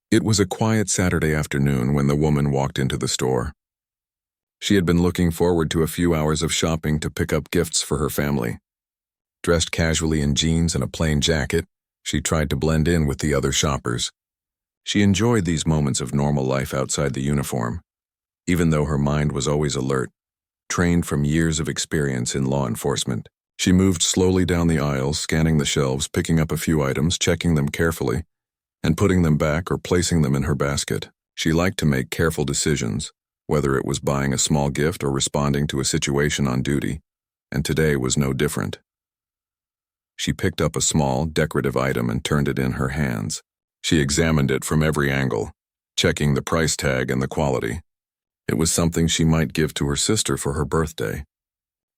It was a quiet Saturday afternoon when the woman walked into the store. She had been looking forward to a few hours of shopping to pick up gifts for her family. Dressed casually in jeans and a plain jacket, she tried to blend in with the other shoppers. She enjoyed these moments of normal life outside the uniform, even though her mind was always alert, trained from years of experience in law enforcement. She moved slowly down the aisles, scanning the shelves, picking up a few items, checking them carefully, and putting them back or placing them in her basket. She liked to make careful decisions, whether it was buying a small gift or responding to a situation on duty, and today was no different. She picked up a small, decorative item and turned it in her hands. She examined it from every angle, checking the price tag and the quality. It was something she might give to her sister for her birthday.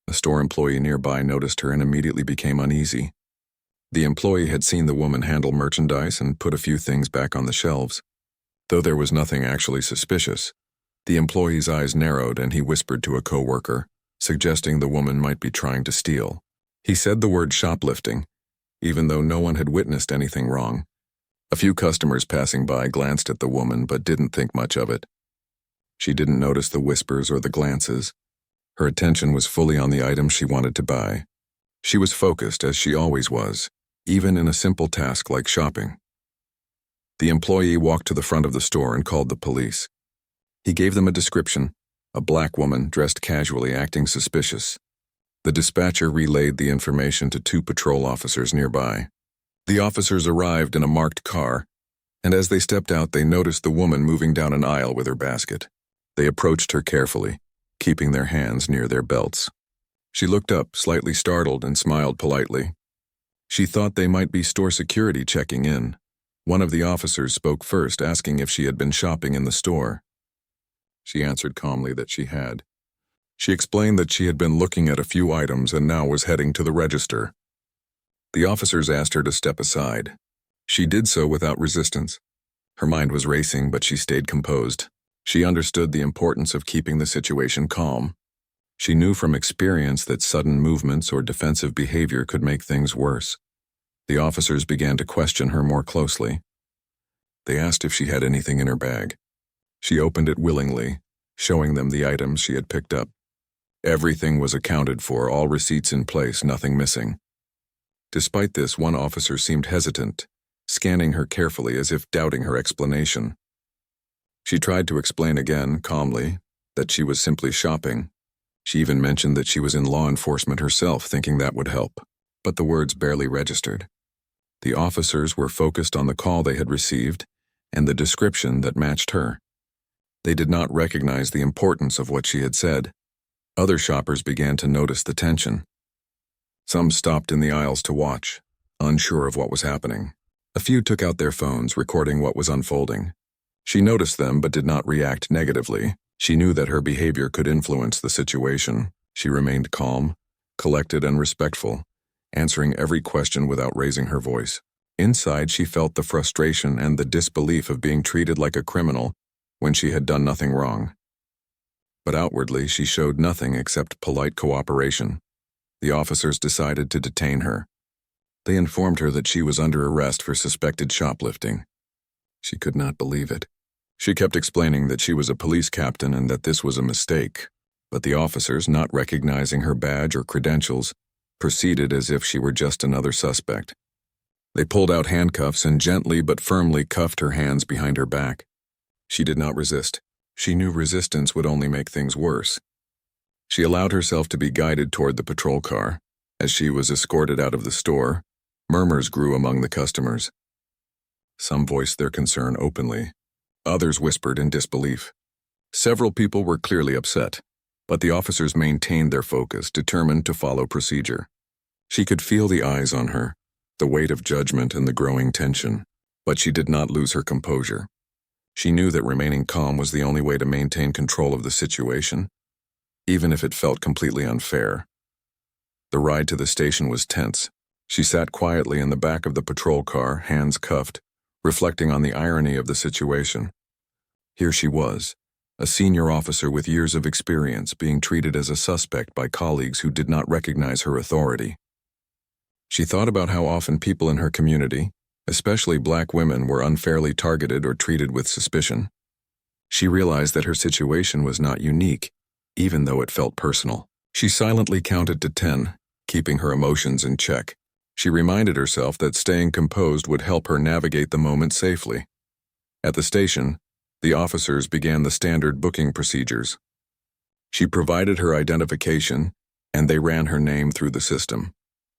A store employee nearby noticed her and immediately became uneasy. The employee had seen the woman handle merchandise and put a few things back on the shelves. Though there was nothing actually suspicious, the employee's eyes narrowed and he whispered to a coworker, suggesting the woman might be trying to steal. He said the word shoplifting, even though no one had witnessed anything wrong. A few customers passing by glanced at the woman but didn't think much of it. She didn't notice the whispers or the glances. Her attention was fully on the items she wanted to buy. She was focused, as she always was, even in a simple task like shopping. The employee walked to the front of the store and called the police. He gave them a description: a black woman dressed casually, acting suspicious. The dispatcher relayed the information to 2 patrol officers nearby. The officers arrived in a marked car, and as they stepped out, they noticed the woman moving down an aisle with her basket. They approached her carefully, keeping their hands near their belts. She looked up, slightly startled, and smiled politely. She thought they might be store security checking in. One of the officers spoke first, asking if she had been shopping in the store. She answered calmly that she had. She explained that she had been looking at a few items and now was heading to the register. The officers asked her to step aside. She did so without resistance. Her mind was racing, but she stayed composed. She understood the importance of keeping the situation calm. She knew from experience that sudden movements or defensive behavior could make things worse. The officers began to question her more closely. They asked if she had anything in her bag. She opened it willingly, showing them the items she had picked up. Everything was accounted for, all receipts in place, nothing missing. Despite this, one officer seemed hesitant, scanning her carefully as if doubting her explanation. She tried to explain again, calmly, that she was simply shopping. She even mentioned that she was in law enforcement herself, thinking that would help. But the words barely registered. The officers were focused on the call they had received and the description that matched her. They did not recognize the importance of what she had said. Other shoppers began to notice the tension. Some stopped in the aisles to watch, unsure of what was happening. A few took out their phones, recording what was unfolding. She noticed them but did not react negatively. She knew that her behavior could influence the situation. She remained calm, collected, and respectful, answering every question without raising her voice. Inside, she felt the frustration and the disbelief of being treated like a criminal when she had done nothing wrong. But outwardly, she showed nothing except polite cooperation. The officers decided to detain her. They informed her that she was under arrest for suspected shoplifting. She could not believe it. She kept explaining that she was a police captain and that this was a mistake, but the officers, not recognizing her badge or credentials, proceeded as if she were just another suspect. They pulled out handcuffs and gently but firmly cuffed her hands behind her back. She did not resist. She knew resistance would only make things worse. She allowed herself to be guided toward the patrol car. As she was escorted out of the store, murmurs grew among the customers. Some voiced their concern openly. Others whispered in disbelief. Several people were clearly upset, but the officers maintained their focus, determined to follow procedure. She could feel the eyes on her, the weight of judgment and the growing tension, but she did not lose her composure. She knew that remaining calm was the only way to maintain control of the situation, even if it felt completely unfair. The ride to the station was tense. She sat quietly in the back of the patrol car, hands cuffed, reflecting on the irony of the situation. Here she was, a senior officer with years of experience, being treated as a suspect by colleagues who did not recognize her authority. She thought about how often people in her community, Especially black women were unfairly targeted or treated with suspicion. She realized that her situation was not unique, even though it felt personal. She silently counted to 10, keeping her emotions in check. She reminded herself that staying composed would help her navigate the moment safely. At the station, the officers began the standard booking procedures. She provided her identification, and they ran her name through the system.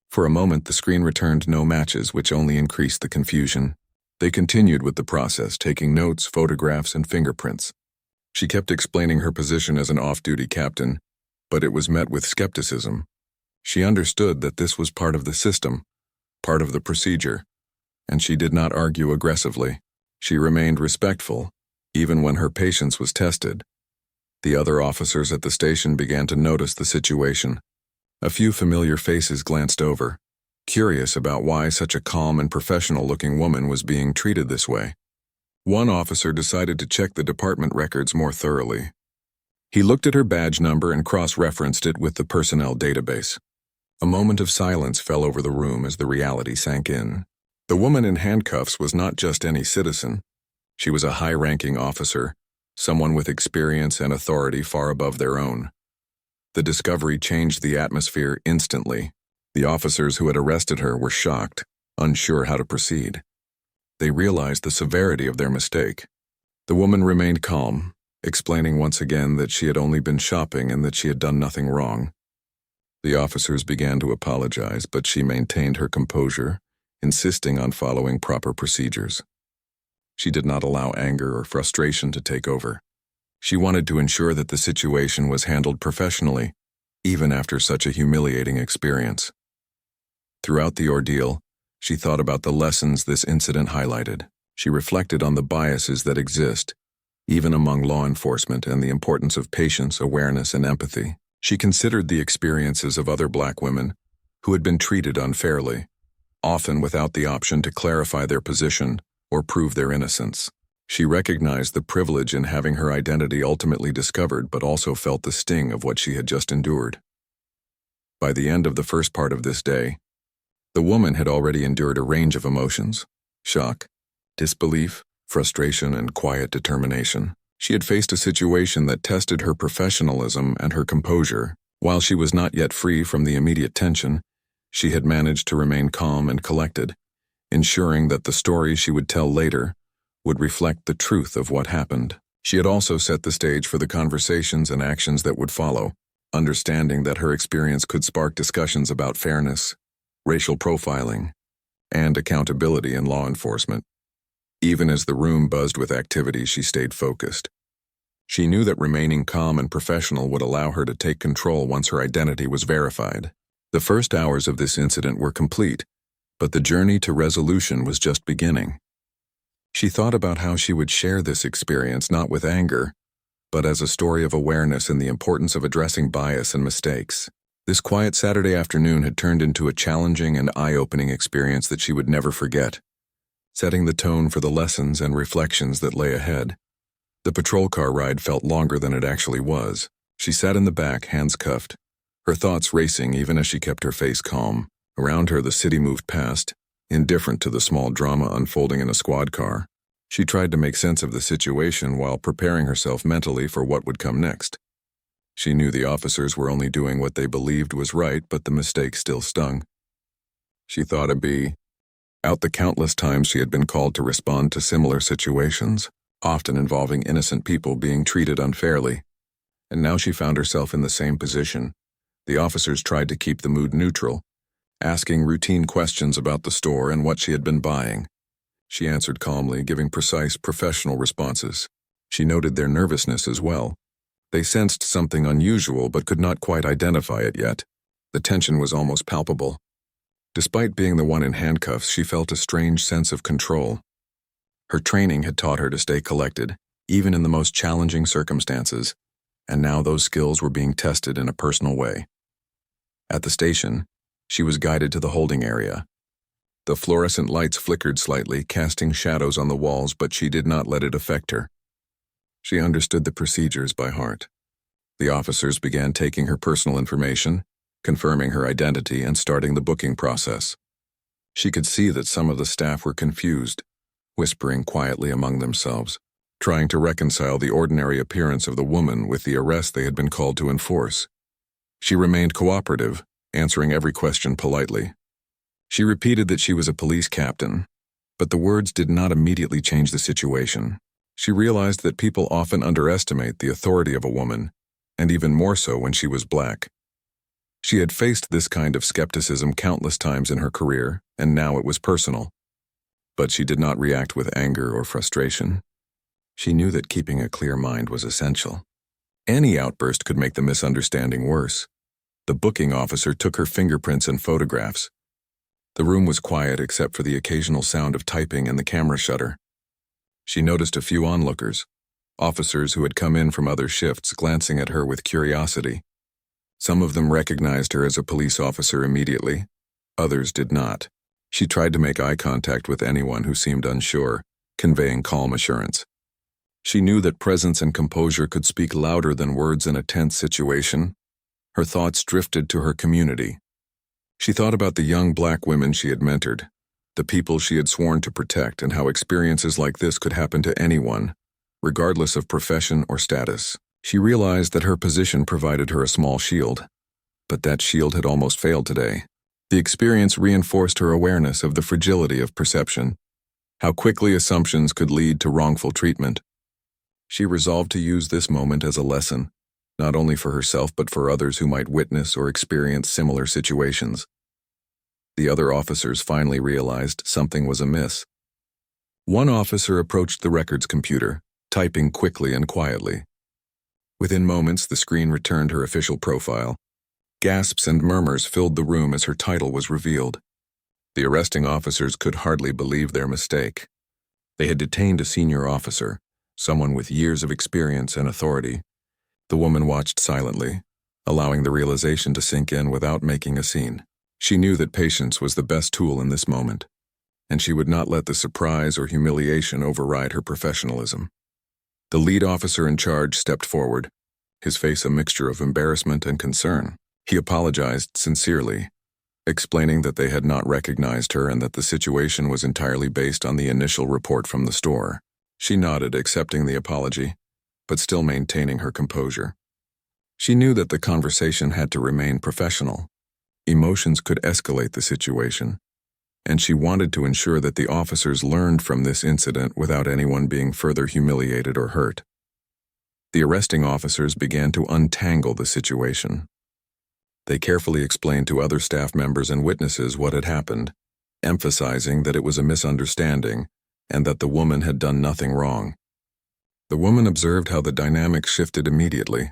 For a moment, the screen returned no matches, which only increased the confusion. They continued with the process, taking notes, photographs, and fingerprints. She kept explaining her position as an off-duty captain, but it was met with skepticism. She understood that this was part of the system, part of the procedure, and she did not argue aggressively. She remained respectful, even when her patience was tested. The other officers at the station began to notice the situation. A few familiar faces glanced over, curious about why such a calm and professional-looking woman was being treated this way. One officer decided to check the department records more thoroughly. He looked at her badge number and cross-referenced it with the personnel database. A moment of silence fell over the room as the reality sank in. The woman in handcuffs was not just any citizen. She was a high-ranking officer, someone with experience and authority far above their own. The discovery changed the atmosphere instantly. The officers who had arrested her were shocked, unsure how to proceed. They realized the severity of their mistake. The woman remained calm, explaining once again that she had only been shopping and that she had done nothing wrong. The officers began to apologize, but she maintained her composure, insisting on following proper procedures. She did not allow anger or frustration to take over. She wanted to ensure that the situation was handled professionally, even after such a humiliating experience. Throughout the ordeal, she thought about the lessons this incident highlighted. She reflected on the biases that exist, even among law enforcement, and the importance of patience, awareness, and empathy. She considered the experiences of other black women who had been treated unfairly, often without the option to clarify their position or prove their innocence. She recognized the privilege in having her identity ultimately discovered, but also felt the sting of what she had just endured. By the end of the first part of this day, the woman had already endured a range of emotions: shock, disbelief, frustration, and quiet determination. She had faced a situation that tested her professionalism and her composure. While she was not yet free from the immediate tension, she had managed to remain calm and collected, ensuring that the story she would tell later would reflect the truth of what happened. She had also set the stage for the conversations and actions that would follow, understanding that her experience could spark discussions about fairness, racial profiling, and accountability in law enforcement. Even as the room buzzed with activity, she stayed focused. She knew that remaining calm and professional would allow her to take control once her identity was verified. The first hours of this incident were complete, but the journey to resolution was just beginning. She thought about how she would share this experience not with anger, but as a story of awareness and the importance of addressing bias and mistakes. This quiet Saturday afternoon had turned into a challenging and eye-opening experience that she would never forget, setting the tone for the lessons and reflections that lay ahead. The patrol car ride felt longer than it actually was. She sat in the back, hands cuffed, her thoughts racing even as she kept her face calm. Around her, the city moved past, indifferent to the small drama unfolding in a squad car. She tried to make sense of the situation while preparing herself mentally for what would come next. She knew the officers were only doing what they believed was right, but the mistake still stung. She thought out the countless times she had been called to respond to similar situations, often involving innocent people being treated unfairly. And now she found herself in the same position. The officers tried to keep the mood neutral, asking routine questions about the store and what she had been buying. She answered calmly, giving precise, professional responses. She noted their nervousness as well. They sensed something unusual but could not quite identify it yet. The tension was almost palpable. Despite being the one in handcuffs, she felt a strange sense of control. Her training had taught her to stay collected, even in the most challenging circumstances, and now those skills were being tested in a personal way. At the station, she was guided to the holding area. The fluorescent lights flickered slightly, casting shadows on the walls, but she did not let it affect her. She understood the procedures by heart. The officers began taking her personal information, confirming her identity, and starting the booking process. She could see that some of the staff were confused, whispering quietly among themselves, trying to reconcile the ordinary appearance of the woman with the arrest they had been called to enforce. She remained cooperative, answering every question politely. She repeated that she was a police captain, but the words did not immediately change the situation. She realized that people often underestimate the authority of a woman, and even more so when she was black. She had faced this kind of skepticism countless times in her career, and now it was personal. But she did not react with anger or frustration. She knew that keeping a clear mind was essential. Any outburst could make the misunderstanding worse. The booking officer took her fingerprints and photographs. The room was quiet except for the occasional sound of typing and the camera shutter. She noticed a few onlookers, officers who had come in from other shifts, glancing at her with curiosity. Some of them recognized her as a police officer immediately. Others did not. She tried to make eye contact with anyone who seemed unsure, conveying calm assurance. She knew that presence and composure could speak louder than words in a tense situation. Her thoughts drifted to her community. She thought about the young black women she had mentored, the people she had sworn to protect, and how experiences like this could happen to anyone, regardless of profession or status. She realized that her position provided her a small shield, but that shield had almost failed today. The experience reinforced her awareness of the fragility of perception, how quickly assumptions could lead to wrongful treatment. She resolved to use this moment as a lesson, not only for herself but for others who might witness or experience similar situations. The other officers finally realized something was amiss. One officer approached the records computer, typing quickly and quietly. Within moments, the screen returned her official profile. Gasps and murmurs filled the room as her title was revealed. The arresting officers could hardly believe their mistake. They had detained a senior officer, someone with years of experience and authority. The woman watched silently, allowing the realization to sink in without making a scene. She knew that patience was the best tool in this moment, and she would not let the surprise or humiliation override her professionalism. The lead officer in charge stepped forward, his face a mixture of embarrassment and concern. He apologized sincerely, explaining that they had not recognized her and that the situation was entirely based on the initial report from the store. She nodded, accepting the apology, but still maintaining her composure. She knew that the conversation had to remain professional. Emotions could escalate the situation, and she wanted to ensure that the officers learned from this incident without anyone being further humiliated or hurt. The arresting officers began to untangle the situation. They carefully explained to other staff members and witnesses what had happened, emphasizing that it was a misunderstanding and that the woman had done nothing wrong. The woman observed how the dynamic shifted immediately.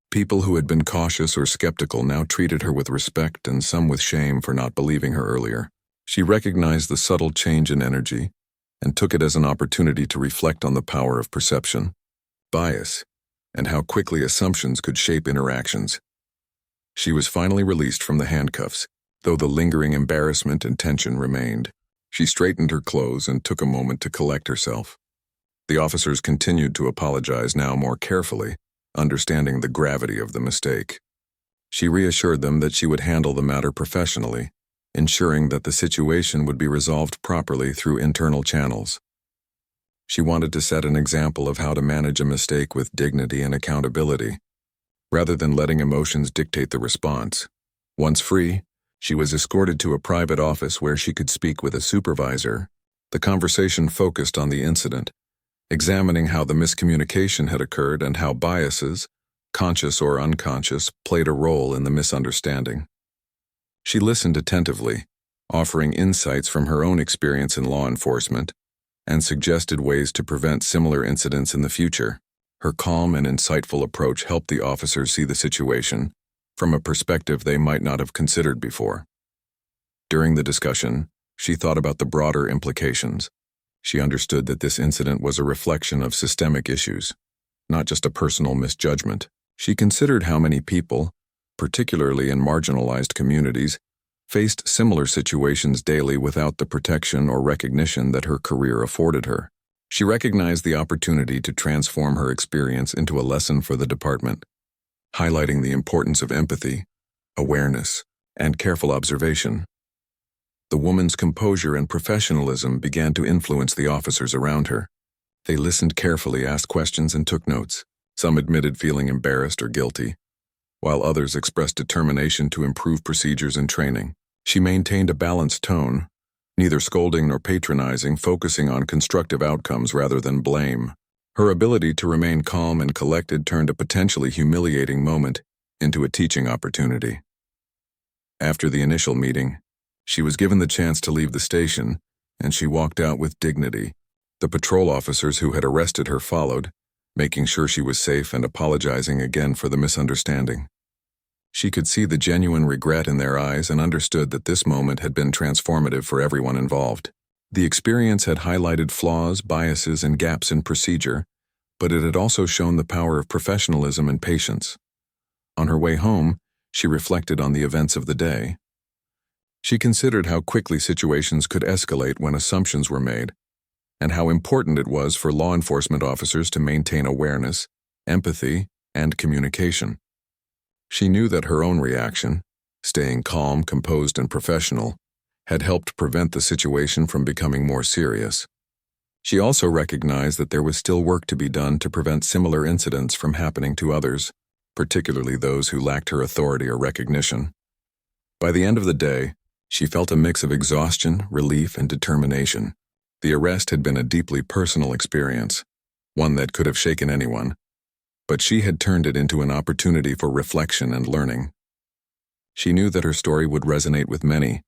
People who had been cautious or skeptical now treated her with respect and some with shame for not believing her earlier. She recognized the subtle change in energy and took it as an opportunity to reflect on the power of perception, bias, and how quickly assumptions could shape interactions. She was finally released from the handcuffs, though the lingering embarrassment and tension remained. She straightened her clothes and took a moment to collect herself. The officers continued to apologize, now more carefully, understanding the gravity of the mistake. She reassured them that she would handle the matter professionally, ensuring that the situation would be resolved properly through internal channels. She wanted to set an example of how to manage a mistake with dignity and accountability, rather than letting emotions dictate the response. Once free, she was escorted to a private office where she could speak with a supervisor. The conversation focused on the incident, examining how the miscommunication had occurred and how biases, conscious or unconscious, played a role in the misunderstanding. She listened attentively, offering insights from her own experience in law enforcement, and suggested ways to prevent similar incidents in the future. Her calm and insightful approach helped the officers see the situation from a perspective they might not have considered before. During the discussion, she thought about the broader implications. She understood that this incident was a reflection of systemic issues, not just a personal misjudgment. She considered how many people, particularly in marginalized communities, faced similar situations daily without the protection or recognition that her career afforded her. She recognized the opportunity to transform her experience into a lesson for the department, highlighting the importance of empathy, awareness, and careful observation. The woman's composure and professionalism began to influence the officers around her. They listened carefully, asked questions, and took notes. Some admitted feeling embarrassed or guilty, while others expressed determination to improve procedures and training. She maintained a balanced tone, neither scolding nor patronizing, focusing on constructive outcomes rather than blame. Her ability to remain calm and collected turned a potentially humiliating moment into a teaching opportunity. After the initial meeting, she was given the chance to leave the station, and she walked out with dignity. The patrol officers who had arrested her followed, making sure she was safe and apologizing again for the misunderstanding. She could see the genuine regret in their eyes and understood that this moment had been transformative for everyone involved. The experience had highlighted flaws, biases, and gaps in procedure, but it had also shown the power of professionalism and patience. On her way home, she reflected on the events of the day. She considered how quickly situations could escalate when assumptions were made, and how important it was for law enforcement officers to maintain awareness, empathy, and communication. She knew that her own reaction, staying calm, composed, and professional, had helped prevent the situation from becoming more serious. She also recognized that there was still work to be done to prevent similar incidents from happening to others, particularly those who lacked her authority or recognition. By the end of the day, she felt a mix of exhaustion, relief, and determination. The arrest had been a deeply personal experience, one that could have shaken anyone, but she had turned it into an opportunity for reflection and learning. She knew that her story would resonate with many,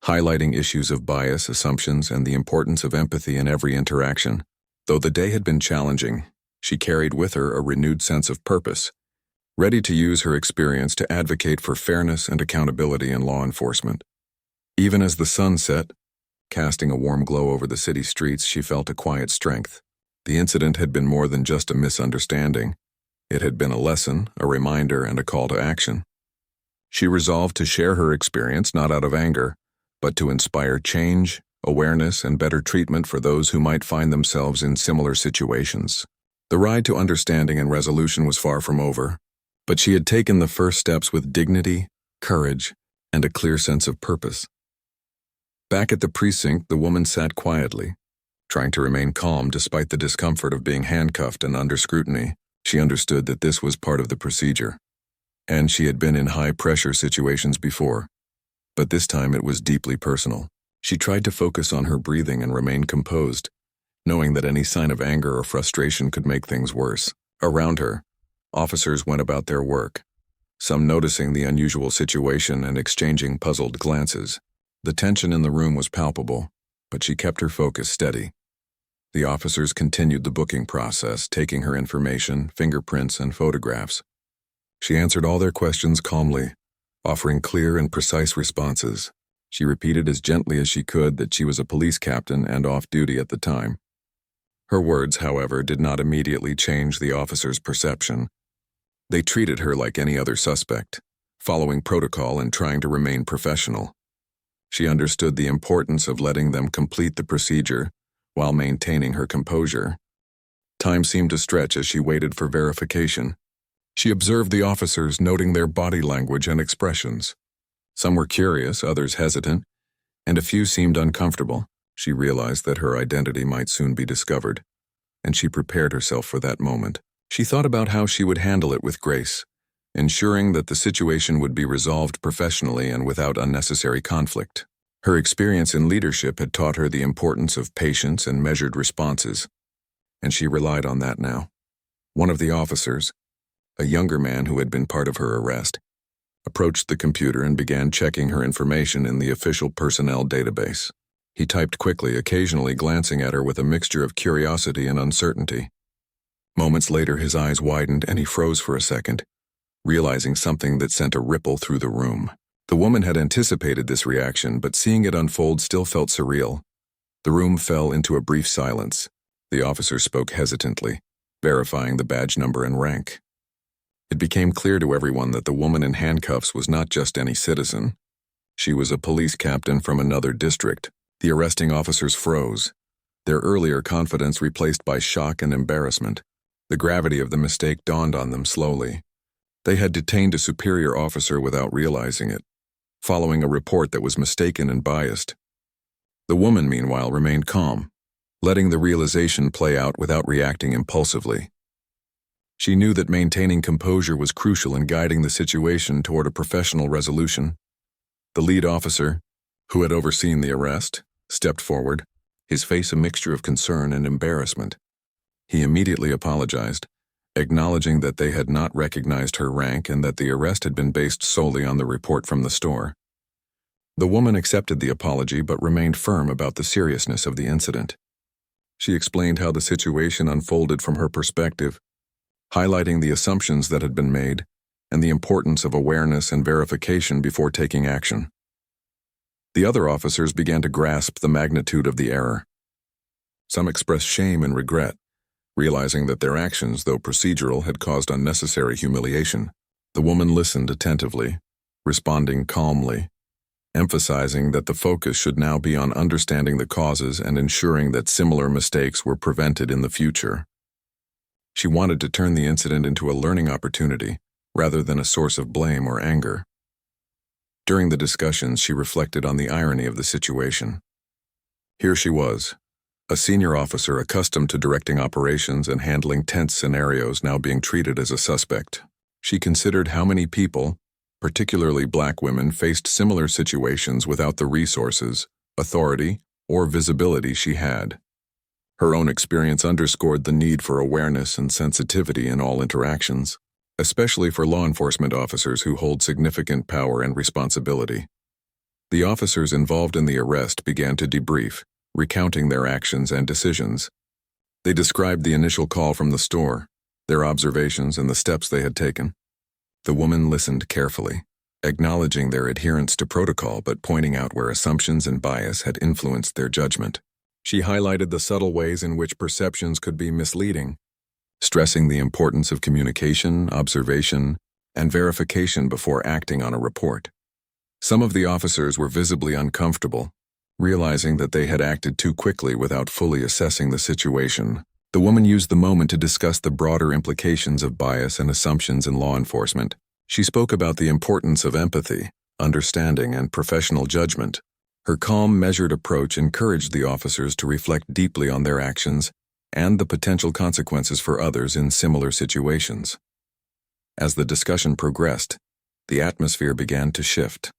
highlighting issues of bias, assumptions, and the importance of empathy in every interaction. Though the day had been challenging, she carried with her a renewed sense of purpose, ready to use her experience to advocate for fairness and accountability in law enforcement. Even as the sun set, casting a warm glow over the city streets, she felt a quiet strength. The incident had been more than just a misunderstanding. It had been a lesson, a reminder, and a call to action. She resolved to share her experience not out of anger, but to inspire change, awareness, and better treatment for those who might find themselves in similar situations. The ride to understanding and resolution was far from over, but she had taken the first steps with dignity, courage, and a clear sense of purpose. Back at the precinct, the woman sat quietly, trying to remain calm despite the discomfort of being handcuffed and under scrutiny. She understood that this was part of the procedure, and she had been in high-pressure situations before, but this time it was deeply personal. She tried to focus on her breathing and remain composed, knowing that any sign of anger or frustration could make things worse. Around her, officers went about their work, some noticing the unusual situation and exchanging puzzled glances. The tension in the room was palpable, but she kept her focus steady. The officers continued the booking process, taking her information, fingerprints, and photographs. She answered all their questions calmly, offering clear and precise responses. She repeated as gently as she could that she was a police captain and off duty at the time. Her words, however, did not immediately change the officers' perception. They treated her like any other suspect, following protocol and trying to remain professional. She understood the importance of letting them complete the procedure while maintaining her composure. Time seemed to stretch as she waited for verification. She observed the officers, noting their body language and expressions. Some were curious, others hesitant, and a few seemed uncomfortable. She realized that her identity might soon be discovered, and she prepared herself for that moment. She thought about how she would handle it with grace, ensuring that the situation would be resolved professionally and without unnecessary conflict. Her experience in leadership had taught her the importance of patience and measured responses, and she relied on that now. One of the officers, a younger man who had been part of her arrest, approached the computer and began checking her information in the official personnel database. He typed quickly, occasionally glancing at her with a mixture of curiosity and uncertainty. Moments later, his eyes widened and he froze for a second, realizing something that sent a ripple through the room. The woman had anticipated this reaction, but seeing it unfold still felt surreal. The room fell into a brief silence. The officer spoke hesitantly, verifying the badge number and rank. It became clear to everyone that the woman in handcuffs was not just any citizen. She was a police captain from another district. The arresting officers froze, their earlier confidence replaced by shock and embarrassment. The gravity of the mistake dawned on them slowly. They had detained a superior officer without realizing it. following a report that was mistaken and biased. The woman, meanwhile, remained calm, letting the realization play out without reacting impulsively. She knew that maintaining composure was crucial in guiding the situation toward a professional resolution. The lead officer, who had overseen the arrest, stepped forward, his face a mixture of concern and embarrassment. He immediately apologized, acknowledging that they had not recognized her rank and that the arrest had been based solely on the report from the store. The woman accepted the apology but remained firm about the seriousness of the incident. She explained how the situation unfolded from her perspective, highlighting the assumptions that had been made and the importance of awareness and verification before taking action. The other officers began to grasp the magnitude of the error. Some expressed shame and regret, realizing that their actions, though procedural, had caused unnecessary humiliation. The woman listened attentively, responding calmly, emphasizing that the focus should now be on understanding the causes and ensuring that similar mistakes were prevented in the future. She wanted to turn the incident into a learning opportunity, rather than a source of blame or anger. During the discussions, she reflected on the irony of the situation. Here she was, a senior officer accustomed to directing operations and handling tense scenarios, now being treated as a suspect. She considered how many people, particularly Black women, faced similar situations without the resources, authority, or visibility she had. Her own experience underscored the need for awareness and sensitivity in all interactions, especially for law enforcement officers who hold significant power and responsibility. The officers involved in the arrest began to debrief, recounting their actions and decisions. They described the initial call from the store, their observations, and the steps they had taken. The woman listened carefully, acknowledging their adherence to protocol but pointing out where assumptions and bias had influenced their judgment. She highlighted the subtle ways in which perceptions could be misleading, stressing the importance of communication, observation, and verification before acting on a report. Some of the officers were visibly uncomfortable, realizing that they had acted too quickly without fully assessing the situation. The woman used the moment to discuss the broader implications of bias and assumptions in law enforcement. She spoke about the importance of empathy, understanding, and professional judgment. Her calm, measured approach encouraged the officers to reflect deeply on their actions and the potential consequences for others in similar situations. As the discussion progressed, the atmosphere began to shift.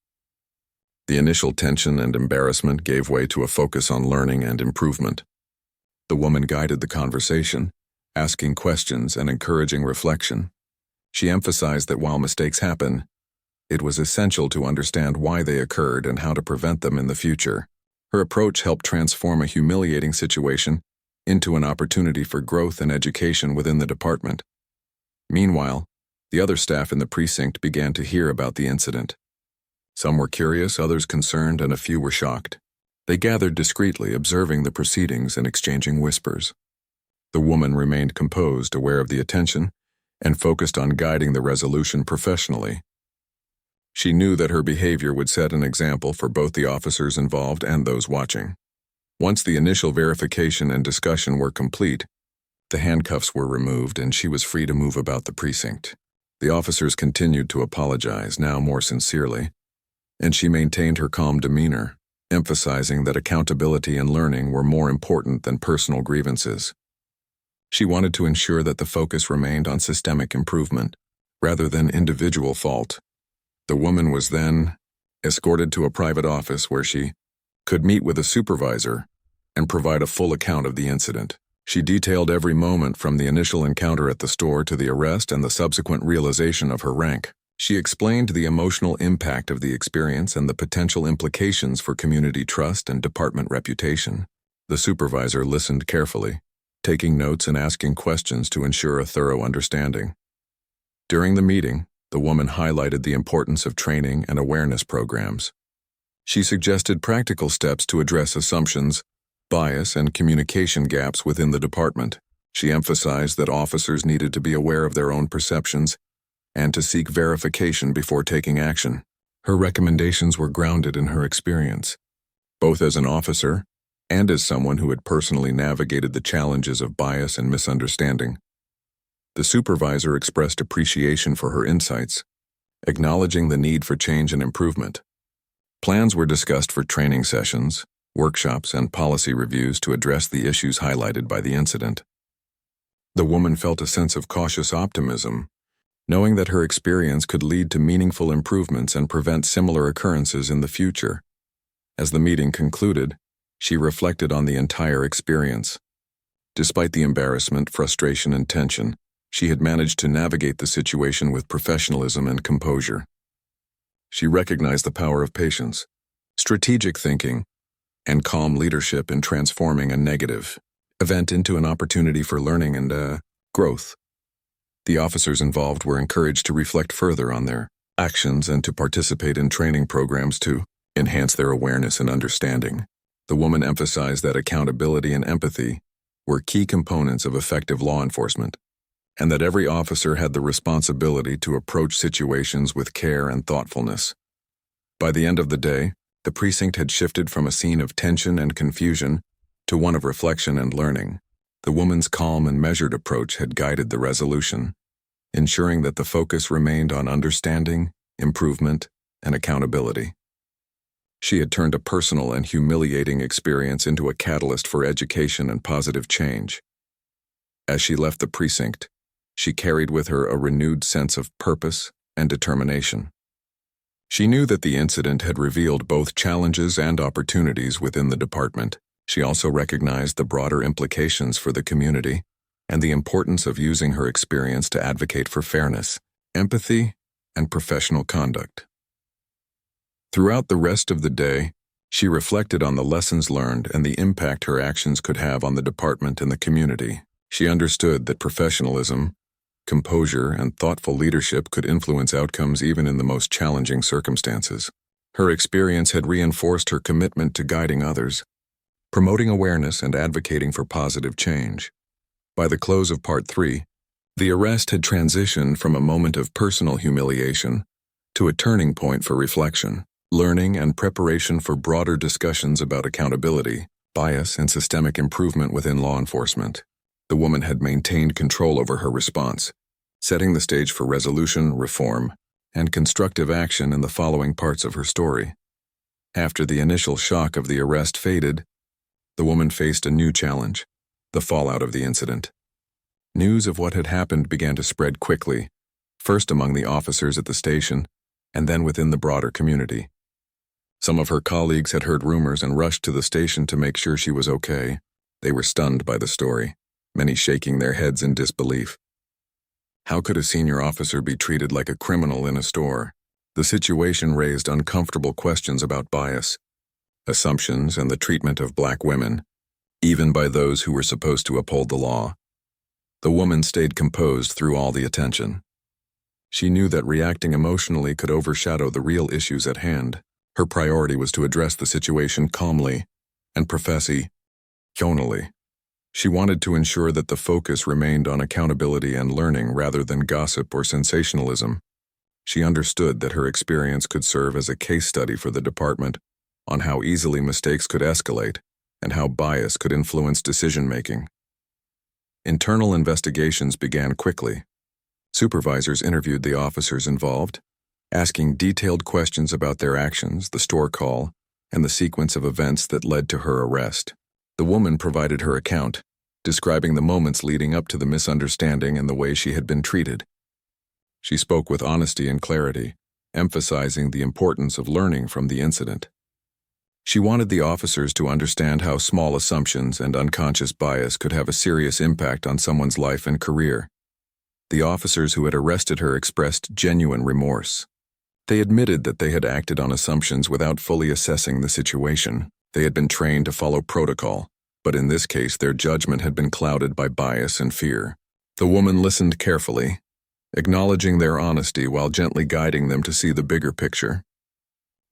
The initial tension and embarrassment gave way to a focus on learning and improvement. The woman guided the conversation, asking questions and encouraging reflection. She emphasized that while mistakes happen, it was essential to understand why they occurred and how to prevent them in the future. Her approach helped transform a humiliating situation into an opportunity for growth and education within the department. Meanwhile, the other staff in the precinct began to hear about the incident. Some were curious, others concerned, and a few were shocked. They gathered discreetly, observing the proceedings and exchanging whispers. The woman remained composed, aware of the attention, and focused on guiding the resolution professionally. She knew that her behavior would set an example for both the officers involved and those watching. Once the initial verification and discussion were complete, the handcuffs were removed and she was free to move about the precinct. The officers continued to apologize, now more sincerely, and she maintained her calm demeanor, emphasizing that accountability and learning were more important than personal grievances. She wanted to ensure that the focus remained on systemic improvement, rather than individual fault. The woman was then escorted to a private office where she could meet with a supervisor and provide a full account of the incident. She detailed every moment from the initial encounter at the store to the arrest and the subsequent realization of her rank. She explained the emotional impact of the experience and the potential implications for community trust and department reputation. The supervisor listened carefully, taking notes and asking questions to ensure a thorough understanding. During the meeting, the woman highlighted the importance of training and awareness programs. She suggested practical steps to address assumptions, bias, and communication gaps within the department. She emphasized that officers needed to be aware of their own perceptions and to seek verification before taking action. Her recommendations were grounded in her experience, both as an officer and as someone who had personally navigated the challenges of bias and misunderstanding. The supervisor expressed appreciation for her insights, acknowledging the need for change and improvement. Plans were discussed for training sessions, workshops, and policy reviews to address the issues highlighted by the incident. The woman felt a sense of cautious optimism, knowing that her experience could lead to meaningful improvements and prevent similar occurrences in the future. As the meeting concluded, she reflected on the entire experience. Despite the embarrassment, frustration, and tension, she had managed to navigate the situation with professionalism and composure. She recognized the power of patience, strategic thinking, and calm leadership in transforming a negative event into an opportunity for learning and growth. The officers involved were encouraged to reflect further on their actions and to participate in training programs to enhance their awareness and understanding. The woman emphasized that accountability and empathy were key components of effective law enforcement, and that every officer had the responsibility to approach situations with care and thoughtfulness. By the end of the day, the precinct had shifted from a scene of tension and confusion to one of reflection and learning. The woman's calm and measured approach had guided the resolution, ensuring that the focus remained on understanding, improvement, and accountability. She had turned a personal and humiliating experience into a catalyst for education and positive change. As she left the precinct, she carried with her a renewed sense of purpose and determination. She knew that the incident had revealed both challenges and opportunities within the department. She also recognized the broader implications for the community and the importance of using her experience to advocate for fairness, empathy, and professional conduct. Throughout the rest of the day, she reflected on the lessons learned and the impact her actions could have on the department and the community. She understood that professionalism, composure, and thoughtful leadership could influence outcomes even in the most challenging circumstances. Her experience had reinforced her commitment to guiding others, promoting awareness and advocating for positive change. By the close of Part 3, the arrest had transitioned from a moment of personal humiliation to a turning point for reflection, learning, and preparation for broader discussions about accountability, bias, and systemic improvement within law enforcement. The woman had maintained control over her response, setting the stage for resolution, reform, and constructive action in the following parts of her story. After the initial shock of the arrest faded, the woman faced a new challenge: the fallout of the incident. News of what had happened began to spread quickly, first among the officers at the station, and then within the broader community. Some of her colleagues had heard rumors and rushed to the station to make sure she was okay. They were stunned by the story, many shaking their heads in disbelief. How could a senior officer be treated like a criminal in a store? The situation raised uncomfortable questions about bias, assumptions, and the treatment of black women, even by those who were supposed to uphold the law. The woman stayed composed through all the attention. She knew that reacting emotionally could overshadow the real issues at hand. Her priority was to address the situation calmly and professionally. She wanted to ensure that the focus remained on accountability and learning rather than gossip or sensationalism. She understood that her experience could serve as a case study for the department on how easily mistakes could escalate and how bias could influence decision-making. Internal investigations began quickly. Supervisors interviewed the officers involved, asking detailed questions about their actions, the store call, and the sequence of events that led to her arrest. The woman provided her account, describing the moments leading up to the misunderstanding and the way she had been treated. She spoke with honesty and clarity, emphasizing the importance of learning from the incident. She wanted the officers to understand how small assumptions and unconscious bias could have a serious impact on someone's life and career. The officers who had arrested her expressed genuine remorse. They admitted that they had acted on assumptions without fully assessing the situation. They had been trained to follow protocol, but in this case their judgment had been clouded by bias and fear. The woman listened carefully, acknowledging their honesty while gently guiding them to see the bigger picture.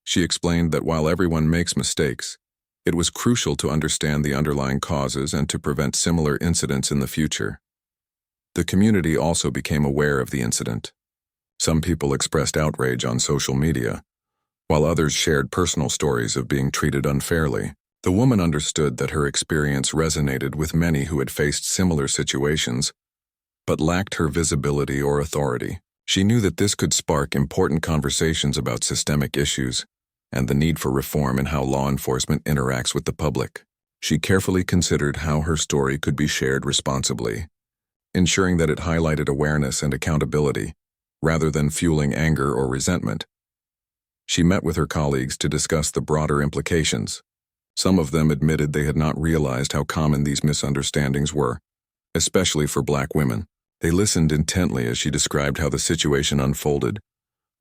She explained that while everyone makes mistakes, it was crucial to understand the underlying causes and to prevent similar incidents in the future. The community also became aware of the incident. Some people expressed outrage on social media, while others shared personal stories of being treated unfairly. The woman understood that her experience resonated with many who had faced similar situations, but lacked her visibility or authority. She knew that this could spark important conversations about systemic issues, and the need for reform in how law enforcement interacts with the public. She carefully considered how her story could be shared responsibly, ensuring that it highlighted awareness and accountability, rather than fueling anger or resentment. She met with her colleagues to discuss the broader implications. Some of them admitted they had not realized how common these misunderstandings were, especially for Black women. They listened intently as she described how the situation unfolded,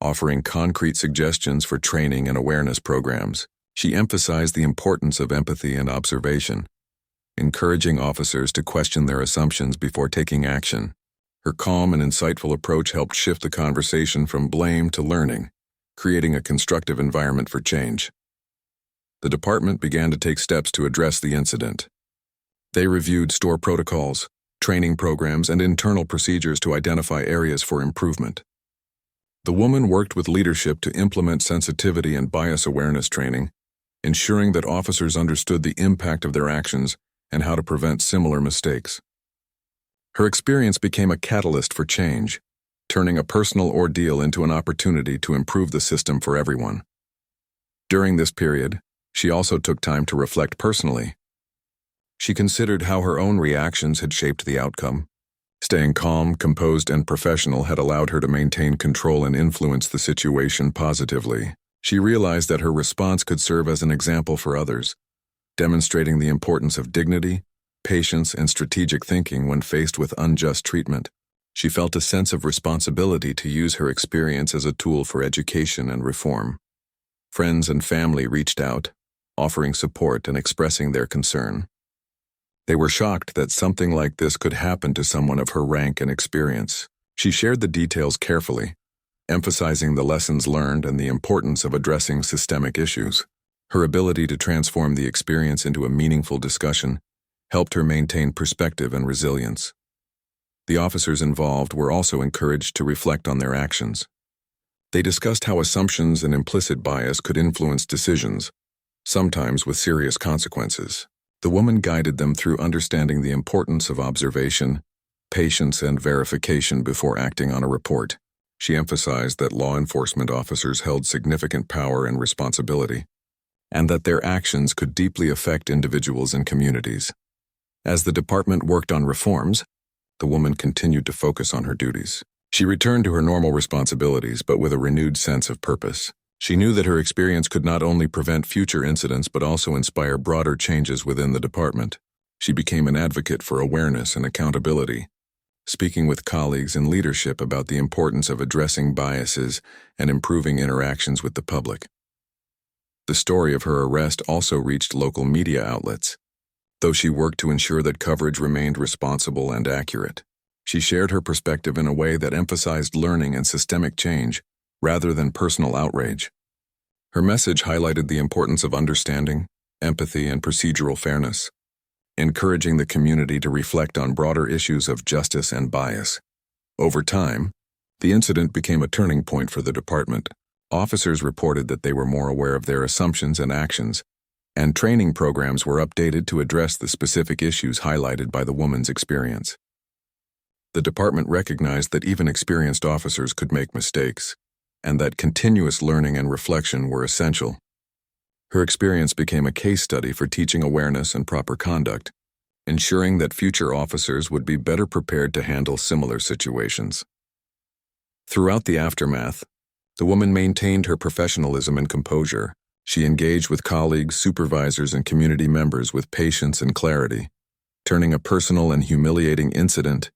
offering concrete suggestions for training and awareness programs. She emphasized the importance of empathy and observation, encouraging officers to question their assumptions before taking action. Her calm and insightful approach helped shift the conversation from blame to learning, creating a constructive environment for change. The department began to take steps to address the incident. They reviewed store protocols, training programs, and internal procedures to identify areas for improvement. The woman worked with leadership to implement sensitivity and bias awareness training, ensuring that officers understood the impact of their actions and how to prevent similar mistakes. Her experience became a catalyst for change, turning a personal ordeal into an opportunity to improve the system for everyone. During this period, she also took time to reflect personally. She considered how her own reactions had shaped the outcome. Staying calm, composed, and professional had allowed her to maintain control and influence the situation positively. She realized that her response could serve as an example for others, demonstrating the importance of dignity, patience, and strategic thinking when faced with unjust treatment. She felt a sense of responsibility to use her experience as a tool for education and reform. Friends and family reached out, offering support and expressing their concern. They were shocked that something like this could happen to someone of her rank and experience. She shared the details carefully, emphasizing the lessons learned and the importance of addressing systemic issues. Her ability to transform the experience into a meaningful discussion helped her maintain perspective and resilience. The officers involved were also encouraged to reflect on their actions. They discussed how assumptions and implicit bias could influence decisions, sometimes with serious consequences. The woman guided them through understanding the importance of observation, patience, and verification before acting on a report. She emphasized that law enforcement officers held significant power and responsibility, and that their actions could deeply affect individuals and communities. As the department worked on reforms, the woman continued to focus on her duties. She returned to her normal responsibilities, but with a renewed sense of purpose. She knew that her experience could not only prevent future incidents but also inspire broader changes within the department. She became an advocate for awareness and accountability, speaking with colleagues and leadership about the importance of addressing biases and improving interactions with the public. The story of her arrest also reached local media outlets, though she worked to ensure that coverage remained responsible and accurate. She shared her perspective in a way that emphasized learning and systemic change, rather than personal outrage. Her message highlighted the importance of understanding, empathy, and procedural fairness, encouraging the community to reflect on broader issues of justice and bias. Over time, the incident became a turning point for the department. Officers reported that they were more aware of their assumptions and actions, and training programs were updated to address the specific issues highlighted by the woman's experience. The department recognized that even experienced officers could make mistakes, and that continuous learning and reflection were essential. Her experience became a case study for teaching awareness and proper conduct, ensuring that future officers would be better prepared to handle similar situations. Throughout the aftermath, the woman maintained her professionalism and composure. She engaged with colleagues, supervisors, and community members with patience and clarity, turning a personal and humiliating incident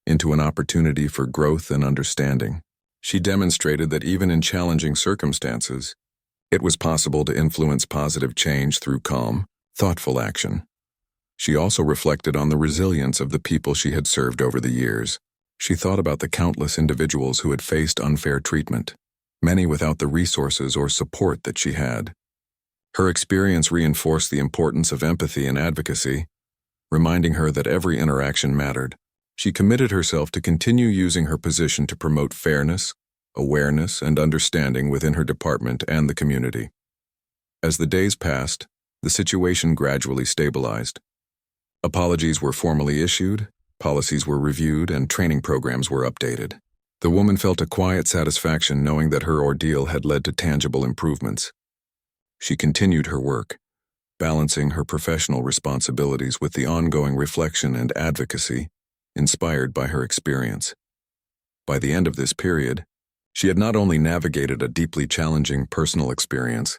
into an opportunity for growth and understanding. She demonstrated that even in challenging circumstances, it was possible to influence positive change through calm, thoughtful action. She also reflected on the resilience of the people she had served over the years. She thought about the countless individuals who had faced unfair treatment, many without the resources or support that she had. Her experience reinforced the importance of empathy and advocacy, reminding her that every interaction mattered. She committed herself to continue using her position to promote fairness, awareness, and understanding within her department and the community. As the days passed, the situation gradually stabilized. Apologies were formally issued, policies were reviewed, and training programs were updated. The woman felt a quiet satisfaction knowing that her ordeal had led to tangible improvements. She continued her work, balancing her professional responsibilities with the ongoing reflection and advocacy inspired by her experience. By the end of this period, she had not only navigated a deeply challenging personal experience,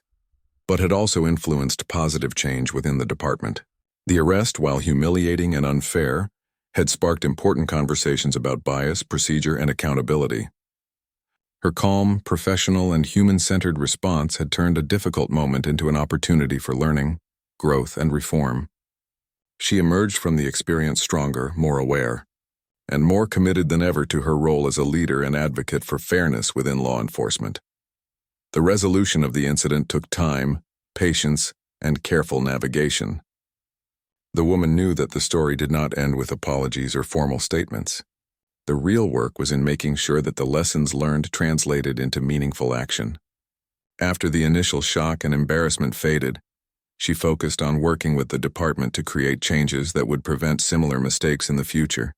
but had also influenced positive change within the department. The arrest, while humiliating and unfair, had sparked important conversations about bias, procedure, and accountability. Her calm, professional, and human-centered response had turned a difficult moment into an opportunity for learning, growth, and reform. She emerged from the experience stronger, more aware, and more committed than ever to her role as a leader and advocate for fairness within law enforcement. The resolution of the incident took time, patience, and careful navigation. The woman knew that the story did not end with apologies or formal statements. The real work was in making sure that the lessons learned translated into meaningful action. After the initial shock and embarrassment faded, she focused on working with the department to create changes that would prevent similar mistakes in the future.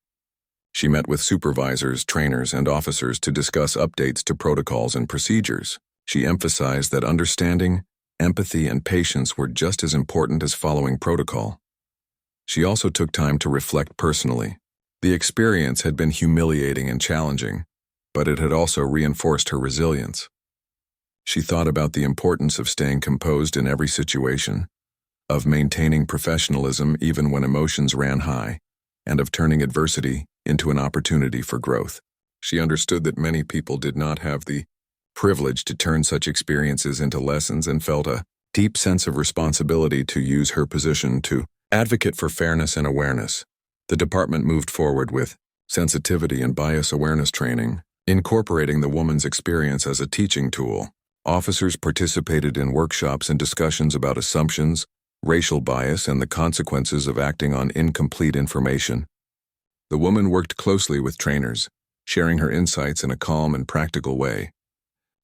She met with supervisors, trainers, and officers to discuss updates to protocols and procedures. She emphasized that understanding, empathy, and patience were just as important as following protocol. She also took time to reflect personally. The experience had been humiliating and challenging, but it had also reinforced her resilience. She thought about the importance of staying composed in every situation, of maintaining professionalism even when emotions ran high, and of turning adversity into an opportunity for growth. She understood that many people did not have the privilege to turn such experiences into lessons and felt a deep sense of responsibility to use her position to advocate for fairness and awareness. The department moved forward with sensitivity and bias awareness training, incorporating the woman's experience as a teaching tool. Officers participated in workshops and discussions about assumptions, racial bias, and the consequences of acting on incomplete information. The woman worked closely with trainers, sharing her insights in a calm and practical way.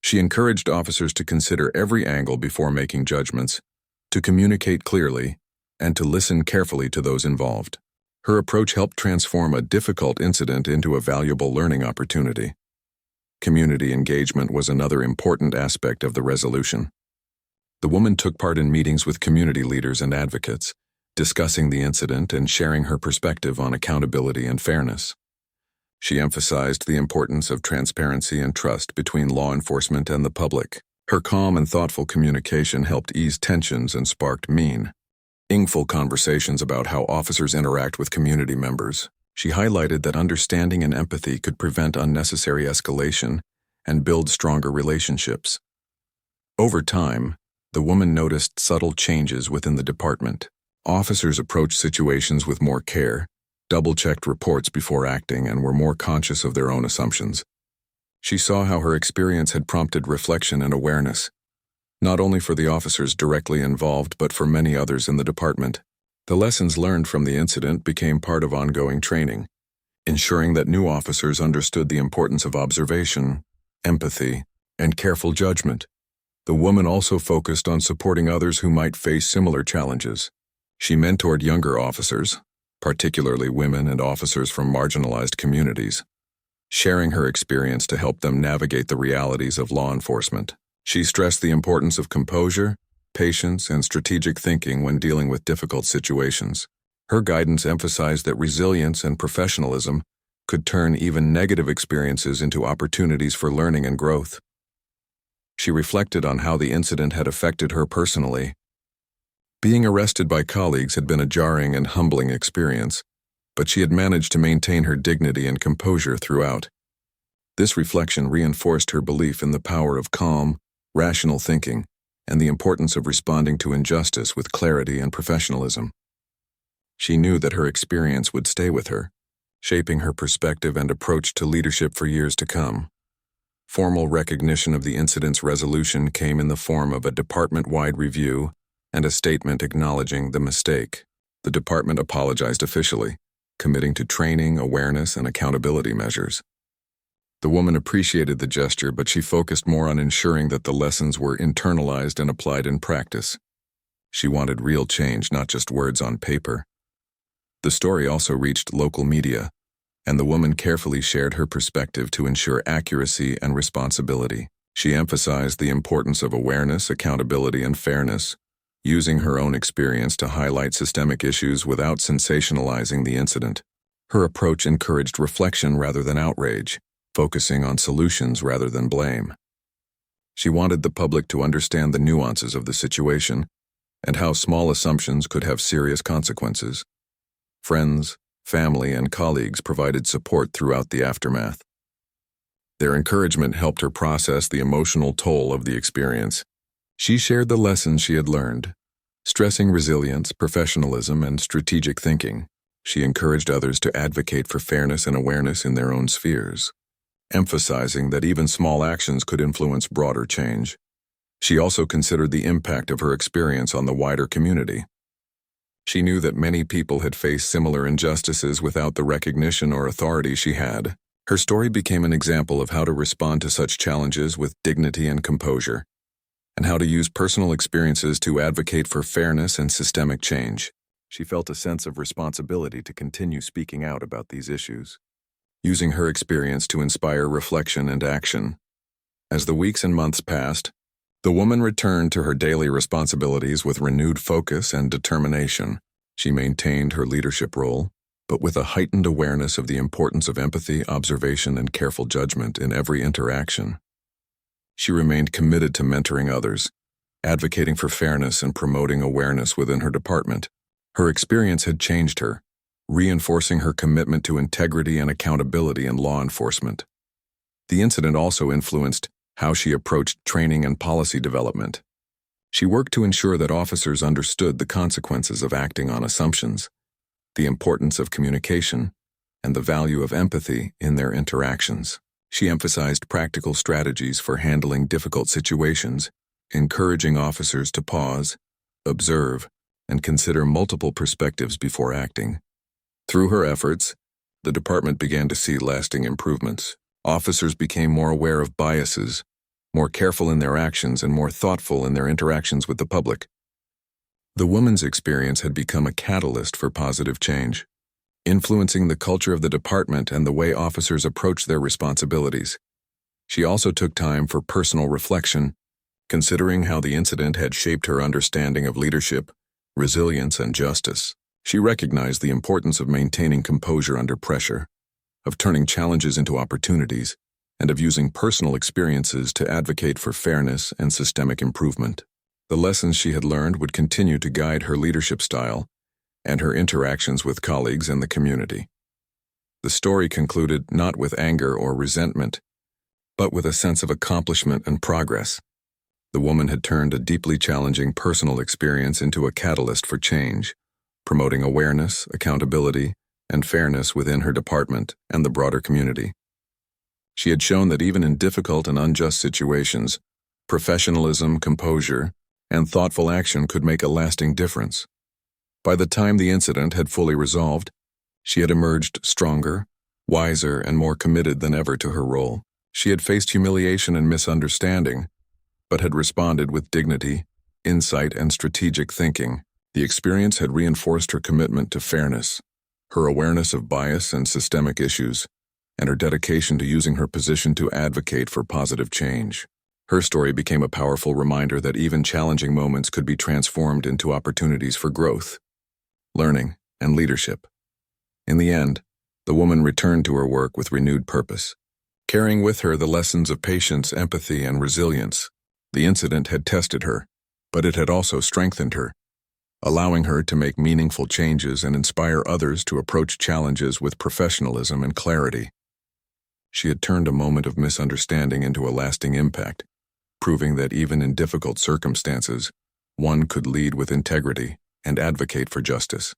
She encouraged officers to consider every angle before making judgments, to communicate clearly, and to listen carefully to those involved. Her approach helped transform a difficult incident into a valuable learning opportunity. Community engagement was another important aspect of the resolution. The woman took part in meetings with community leaders and advocates, discussing the incident and sharing her perspective on accountability and fairness. She emphasized the importance of transparency and trust between law enforcement and the public. Her calm and thoughtful communication helped ease tensions and sparked meaningful conversations about how officers interact with community members. She highlighted that understanding and empathy could prevent unnecessary escalation and build stronger relationships. Over time, the woman noticed subtle changes within the department. Officers approached situations with more care, double-checked reports before acting, and were more conscious of their own assumptions. She saw how her experience had prompted reflection and awareness, not only for the officers directly involved but for many others in the department. The lessons learned from the incident became part of ongoing training, ensuring that new officers understood the importance of observation, empathy, and careful judgment. The woman also focused on supporting others who might face similar challenges. She mentored younger officers, particularly women and officers from marginalized communities, sharing her experience to help them navigate the realities of law enforcement. She stressed the importance of composure, patience, and strategic thinking when dealing with difficult situations. Her guidance emphasized that resilience and professionalism could turn even negative experiences into opportunities for learning and growth. She reflected on how the incident had affected her personally. Being arrested by colleagues had been a jarring and humbling experience, but she had managed to maintain her dignity and composure throughout. This reflection reinforced her belief in the power of calm, rational thinking, and the importance of responding to injustice with clarity and professionalism. She knew that her experience would stay with her, shaping her perspective and approach to leadership for years to come. Formal recognition of the incident's resolution came in the form of a department-wide review and a statement acknowledging the mistake. The department apologized officially, committing to training, awareness, and accountability measures. The woman appreciated the gesture, but she focused more on ensuring that the lessons were internalized and applied in practice. She wanted real change, not just words on paper. The story also reached local media, and the woman carefully shared her perspective to ensure accuracy and responsibility. She emphasized the importance of awareness, accountability, and fairness, using her own experience to highlight systemic issues without sensationalizing the incident. Her approach encouraged reflection rather than outrage, focusing on solutions rather than blame. She wanted the public to understand the nuances of the situation and how small assumptions could have serious consequences. Friends, family, and colleagues provided support throughout the aftermath. Their encouragement helped her process the emotional toll of the experience. She shared the lessons she had learned, stressing resilience, professionalism, and strategic thinking. She encouraged others to advocate for fairness and awareness in their own spheres, emphasizing that even small actions could influence broader change. She also considered the impact of her experience on the wider community. She knew that many people had faced similar injustices without the recognition or authority she had. Her story became an example of how to respond to such challenges with dignity and composure, and how to use personal experiences to advocate for fairness and systemic change. She felt a sense of responsibility to continue speaking out about these issues, using her experience to inspire reflection and action. As the weeks and months passed, the woman returned to her daily responsibilities with renewed focus and determination. She maintained her leadership role, but with a heightened awareness of the importance of empathy, observation, and careful judgment in every interaction. She remained committed to mentoring others, advocating for fairness and promoting awareness within her department. Her experience had changed her, reinforcing her commitment to integrity and accountability in law enforcement. The incident also influenced how she approached training and policy development. She worked to ensure that officers understood the consequences of acting on assumptions, the importance of communication, and the value of empathy in their interactions. She emphasized practical strategies for handling difficult situations, encouraging officers to pause, observe, and consider multiple perspectives before acting. Through her efforts, the department began to see lasting improvements. Officers became more aware of biases, more careful in their actions, and more thoughtful in their interactions with the public. The woman's experience had become a catalyst for positive change, influencing the culture of the department and the way officers approach their responsibilities. She also took time for personal reflection, considering how the incident had shaped her understanding of leadership, resilience, and justice. She recognized the importance of maintaining composure under pressure, of turning challenges into opportunities, and of using personal experiences to advocate for fairness and systemic improvement. The lessons she had learned would continue to guide her leadership style and her interactions with colleagues and the community. The story concluded not with anger or resentment, but with a sense of accomplishment and progress. The woman had turned a deeply challenging personal experience into a catalyst for change, promoting awareness, accountability, and fairness within her department and the broader community. She had shown that even in difficult and unjust situations, professionalism, composure, and thoughtful action could make a lasting difference. By the time the incident had fully resolved, she had emerged stronger, wiser, and more committed than ever to her role. She had faced humiliation and misunderstanding, but had responded with dignity, insight, and strategic thinking. The experience had reinforced her commitment to fairness, her awareness of bias and systemic issues, and her dedication to using her position to advocate for positive change. Her story became a powerful reminder that even challenging moments could be transformed into opportunities for growth, learning, and leadership. In the end, the woman returned to her work with renewed purpose, carrying with her the lessons of patience, empathy, and resilience. The incident had tested her, but it had also strengthened her, allowing her to make meaningful changes and inspire others to approach challenges with professionalism and clarity. She had turned a moment of misunderstanding into a lasting impact, proving that even in difficult circumstances, one could lead with integrity and advocate for justice.